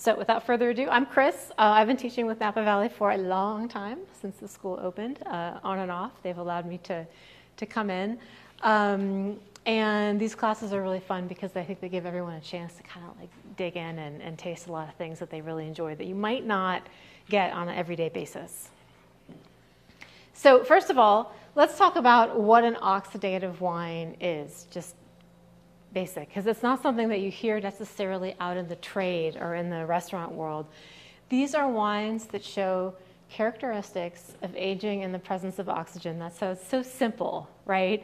So without further ado, I'm Kryss. I've been teaching with Napa Valley for a long time, since the school opened, on and off. They've allowed me to come in. And these classes are really fun because I think they give everyone a chance to kind of like dig in and taste a lot of things that they really enjoy that you might not get on an everyday basis. So first of all, let's talk about what an oxidative wine is, just basic, because it's not something that you hear necessarily out in the trade or in the restaurant world. These are wines that show characteristics of aging in the presence of oxygen. That's so it's so simple, right?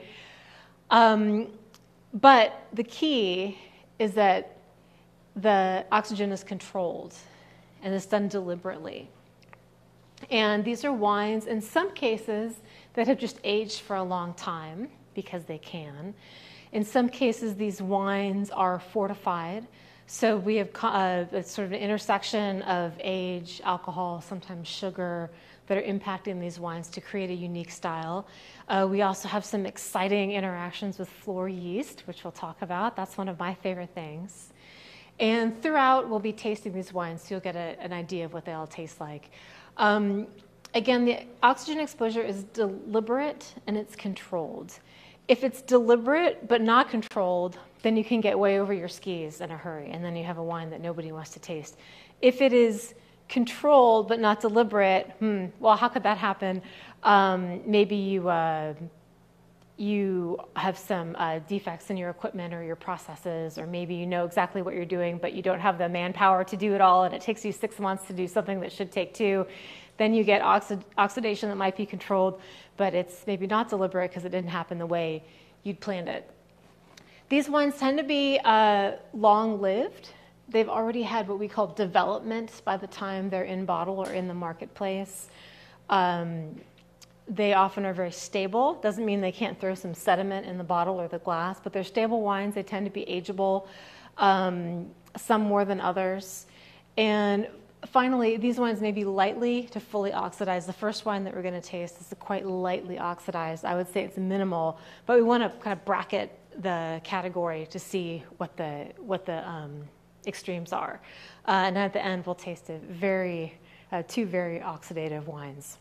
But the key is that the oxygen is controlled and it's done deliberately. And these are wines, in some cases, that have just aged for a long time because they can. In some cases, these wines are fortified. So we have a sort of an intersection of age, alcohol, sometimes sugar, that are impacting these wines to create a unique style. We also have some exciting interactions with floor yeast, which we'll talk about. That's one of my favorite things. And throughout, we'll be tasting these wines, so you'll get an idea of what they all taste like. Again, the oxygen exposure is deliberate and it's controlled. If it's deliberate but not controlled, then you can get way over your skis in a hurry, and then you have a wine that nobody wants to taste. If it is controlled but not deliberate, well, how could that happen? Maybe you have some defects in your equipment or your processes, or maybe you know exactly what you're doing, but you don't have the manpower to do it all, and it takes you 6 months to do something that should take 2. Then you get oxidation that might be controlled, but it's maybe not deliberate because it didn't happen the way you'd planned it. These wines tend to be long-lived. They've already had what we call development by the time they're in bottle or in the marketplace. They often are very stable. Doesn't mean they can't throw some sediment in the bottle or the glass, but they're stable wines. They tend to be ageable, some more than others. And finally, these wines may be lightly to fully oxidized. The first wine that we're going to taste is quite lightly oxidized. I would say it's minimal, but we want to kind of bracket the category to see what the extremes are. And at the end, we'll taste two very oxidative wines.